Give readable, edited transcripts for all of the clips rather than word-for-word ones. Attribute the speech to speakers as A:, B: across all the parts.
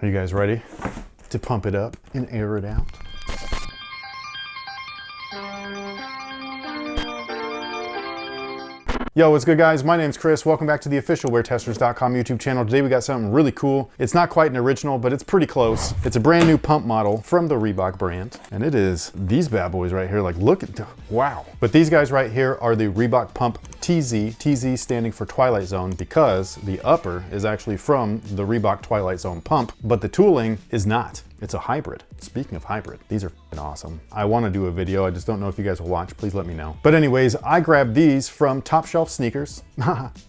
A: Are you guys ready to pump it up and air it out? Yo, what's good guys? My name's Chris. Welcome back to the official WearTesters.com YouTube channel. Today we got something really cool. It's not quite an original, but it's pretty close. It's a brand new pump model from the Reebok brand. And it is these bad boys right here. Like, look at, wow. But these guys right here are the Reebok Pump TZ. TZ standing for Twilight Zone because the upper is actually from the Reebok Twilight Zone pump, but the tooling is not. It's a hybrid. Speaking of hybrid, these are awesome. I want to do a video. I just don't know if you guys will watch. Please let me know. But anyways, I grabbed these from Top Shelf Sneakers.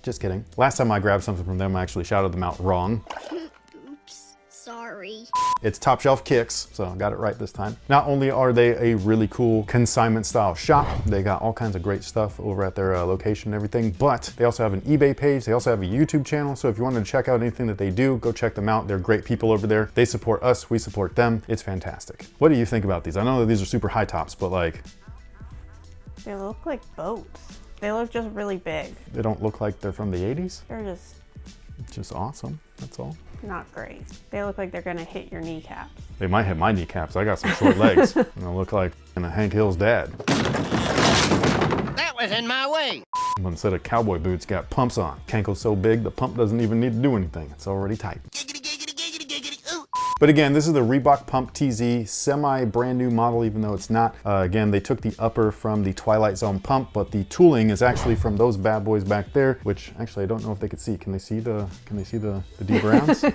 A: Just kidding. Last time I grabbed something from them, I actually shouted them out wrong.
B: Oops, sorry.
A: It's Top Shelf Kicks, so I got it right this time. Not only are they a really cool consignment style shop, they got all kinds of great stuff over at their location and everything, but they also have an eBay page. They also have a YouTube channel. So if you wanted to check out anything that they do, go check them out. They're great people over there. They support us, we support them. It's fantastic. What do you think about these? I know that these are super high tops, but like,
C: they look like boats. They look just really big.
A: they don't look like they're from the 80s.
C: They're
A: Just awesome, that's all.
C: not great. They look like they're gonna hit your kneecaps.
A: They might hit my kneecaps. I got some short legs. And I look like Hank Hill's dad.
B: That was in my way.
A: But instead of cowboy boots, got pumps on. Cankle's so big, the pump doesn't even need to do anything. It's already tight. But again, this is the Reebok Pump TZ, semi brand new model, even though it's not. Again, they took the upper from the Twilight Zone pump, but the tooling is actually from those bad boys back there, which actually I don't know if they could see. Can they see the D Browns?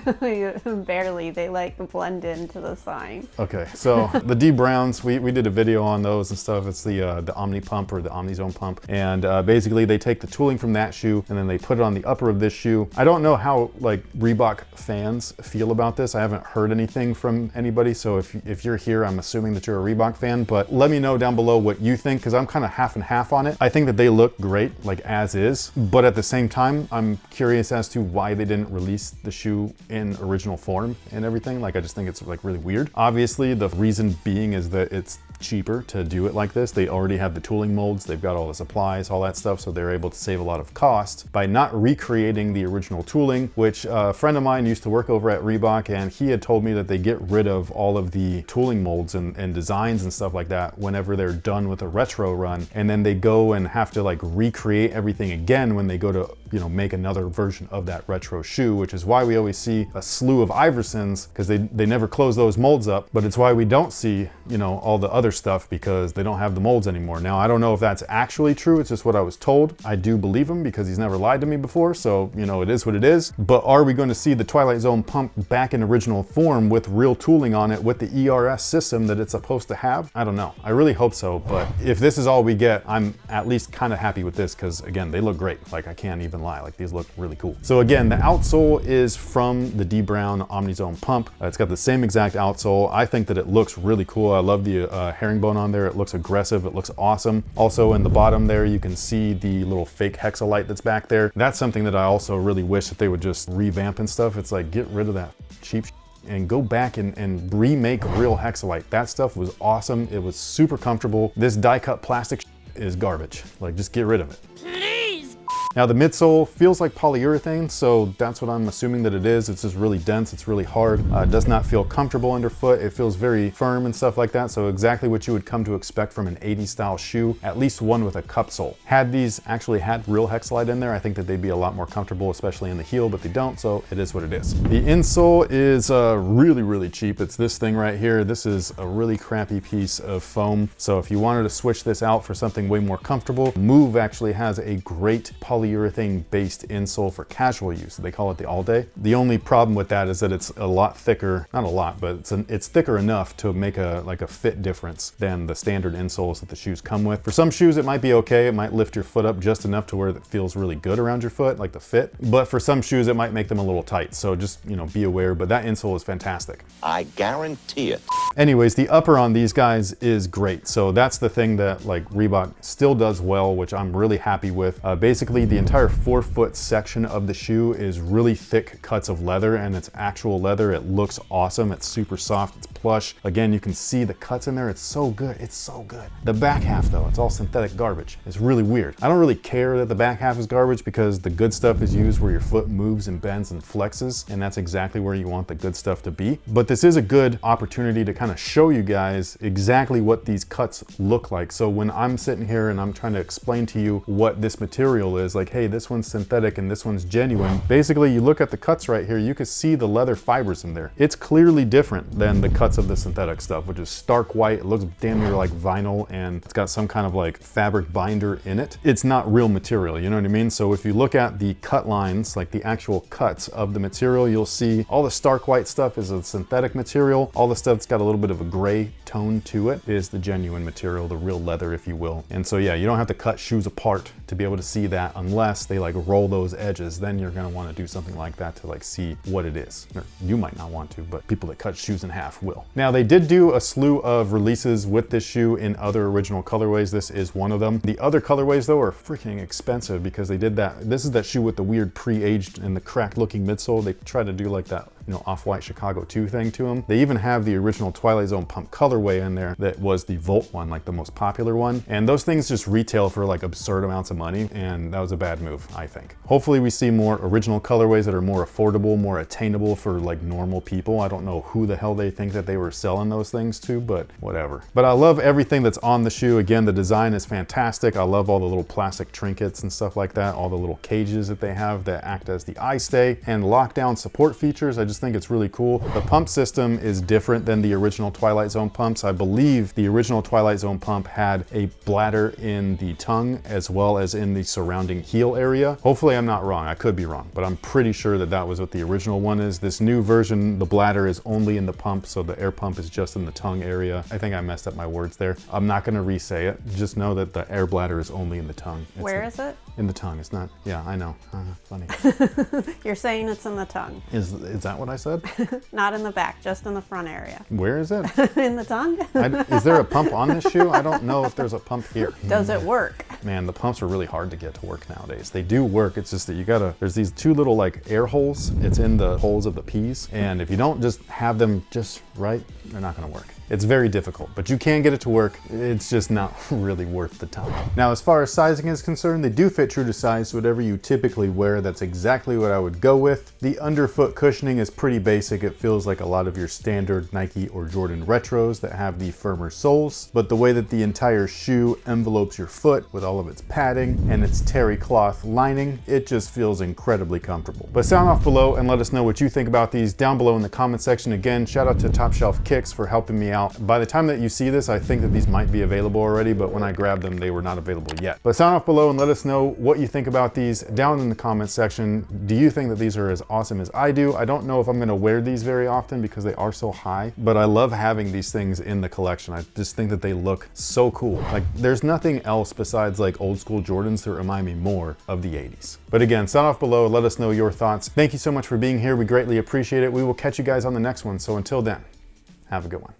C: Barely, they like blend into the sign.
A: Okay, so the D Browns, we did a video on those and stuff. It's the Omni Pump or the Omni Zone pump. And basically they take the tooling from that shoe and then they put it on the upper of this shoe. I don't know how like Reebok fans feel about this. I haven't heard anything from anybody, so if you're here, I'm assuming that you're a Reebok fan, but let me know down below what you think, because I'm kind of half and half on it. I think that they look great, like as is, but at the same time, I'm curious as to why they didn't release the shoe in original form and everything. Like, I just think it's like really weird. Obviously, the reason being is that it's cheaper to do it like this. They already have the tooling molds, they've got all the supplies, all that stuff, so they're able to save a lot of cost by not recreating the original tooling, which a friend of mine used to work over at Reebok, and he had told me that they get rid of all of the tooling molds and designs and stuff like that whenever they're done with a retro run, and then they go and have to like recreate everything again when they go to, you know, make another version of that retro shoe, which is why we always see a slew of Iversons, because they never close those molds up. But it's why we don't see, you know, all the other stuff, because they don't have the molds anymore. Now, I don't know if that's actually true. It's just what I was told. I do believe him because he's never lied to me before. So, you know, it is what it is. But are we going to see the Twilight Zone pump back in original form with real tooling on it with the ERS system that it's supposed to have? I don't know. I really hope so. But if this is all we get, I'm at least kind of happy with this, because again, they look great. Like, I can't even lie. Like, these look really cool. So again, the outsole is from the D Brown Omni Zone pump. It's got the same exact outsole. I think that it looks really cool. I love the herringbone on there. It looks aggressive. It looks awesome. Also in the bottom there, you can see the little fake hexalite that's back there. That's something that I also really wish that they would just revamp and stuff. It's like, get rid of that cheap and go back and remake real hexalite. That stuff was awesome. It was super comfortable. This die cut plastic is garbage. Like, just get rid of it. Now the midsole feels like polyurethane, so that's what I'm assuming that it is. It's just really dense, it's really hard. It does not feel comfortable underfoot. It feels very firm and stuff like that, so exactly what you would come to expect from an 80s style shoe, at least one with a cup sole. Had these actually had real hexalite in there, I think that they'd be a lot more comfortable, especially in the heel, but they don't, so it is what it is. The insole is really, really cheap. It's this thing right here. This is a really crappy piece of foam, so if you wanted to switch this out for something way more comfortable, Move actually has a great polyurethane based insole for casual use. They call it the All Day. The only problem with that is that it's a lot thicker, not a lot, but it's thicker enough to make a fit difference than the standard insoles that the shoes come with. For some shoes, it might be okay. It might lift your foot up just enough to where it feels really good around your foot, like the fit. But for some shoes, it might make them a little tight. So just, you know, be aware, but that insole is fantastic.
D: I guarantee it.
A: Anyways, the upper on these guys is great. So that's the thing that like Reebok still does well, which I'm really happy with. Basically the entire forefoot section of the shoe is really thick cuts of leather, and it's actual leather. It looks awesome. It's super soft. It's plush. Again, you can see the cuts in there. It's so good. It's so good. The back half though, it's all synthetic garbage. It's really weird. I don't really care that the back half is garbage because the good stuff is used where your foot moves and bends and flexes, and that's exactly where you want the good stuff to be. But this is a good opportunity to kind of show you guys exactly what these cuts look like. So when I'm sitting here and I'm trying to explain to you what this material is, like, hey, this one's synthetic and this one's genuine, basically you look at the cuts right here, you can see the leather fibers in there. It's clearly different than the cuts of the synthetic stuff, which is stark white. It looks damn near like vinyl, and it's got some kind of like fabric binder in it. It's not real material, you know what I mean? So if you look at the cut lines, like the actual cuts of the material, you'll see all the stark white stuff is a synthetic material. All the stuff that's got a little bit of a gray tone to it is the genuine material, the real leather, if you will. And so yeah, you don't have to cut shoes apart to be able to see that unless they like roll those edges. Then you're gonna wanna do something like that to like see what it is. Or you might not want to, but people that cut shoes in half will. Now they did do a slew of releases with this shoe in other original colorways. This is one of them. The other colorways though are freaking expensive because they did that. This is that shoe with the weird pre-aged and the cracked looking midsole. They tried to do like that, you know, off-white Chicago 2 thing to them. They even have the original Twilight Zone Pump colorway in there that was the Volt one, like the most popular one. And those things just retail for like absurd amounts of money, and that was a bad move, I think. Hopefully we see more original colorways that are more affordable, more attainable for like normal people. I don't know who the hell they think that they were selling those things to, but whatever. But I love everything that's on the shoe. Again, the design is fantastic. I love all the little plastic trinkets and stuff like that, all the little cages that they have that act as the eye stay and lockdown support features. I just think it's really cool. The pump system is different than the original Twilight Zone pumps. I believe the original Twilight Zone pump had a bladder in the tongue as well as in the surrounding heel area. Hopefully I'm not wrong. I could be wrong, but I'm pretty sure that that was what the original one is. This new version, the bladder is only in the pump, so the air pump is just in the tongue area. I think I messed up my words there. I'm not gonna re-say it. Just know that the air bladder is only in the tongue.
C: Where is it?
A: In the tongue. It's not, yeah, I know. Funny.
C: You're saying it's in the tongue.
A: Is that what I said?
C: Not in the back, just in the front area.
A: Where is it?
C: In the tongue?
A: Is there a pump on this shoe? I don't know if there's a pump here.
C: Does it work?
A: Man, the pumps are really hard to get to work nowadays. They do work, it's just that you gotta, there's these two little like air holes. It's in the holes of the P's. And if you don't just have them just right, they're not gonna work. It's very difficult, but you can get it to work. It's just not really worth the time. Now, as far as sizing is concerned, they do fit true to size, so whatever you typically wear, that's exactly what I would go with. The underfoot cushioning is pretty basic. It feels like a lot of your standard Nike or Jordan retros that have the firmer soles, but the way that the entire shoe envelopes your foot with all of its padding and its terry cloth lining, it just feels incredibly comfortable. But sound off below and let us know what you think about these down below in the comment section. Again, shout out to Top Shelf Kicks for helping me out. By the time that you see this, I think that these might be available already, but when I grabbed them, they were not available yet. But sound off below and let us know what you think about these down in the comment section. Do you think that these are as awesome as I do? I don't know if I'm gonna wear these very often because they are so high, but I love having these things in the collection. I just think that they look so cool. Like there's nothing else besides like old school Jordans that remind me more of the 80s. But again, sound off below, let us know your thoughts. Thank you so much for being here. We greatly appreciate it. We will catch you guys on the next one. So until then, have a good one.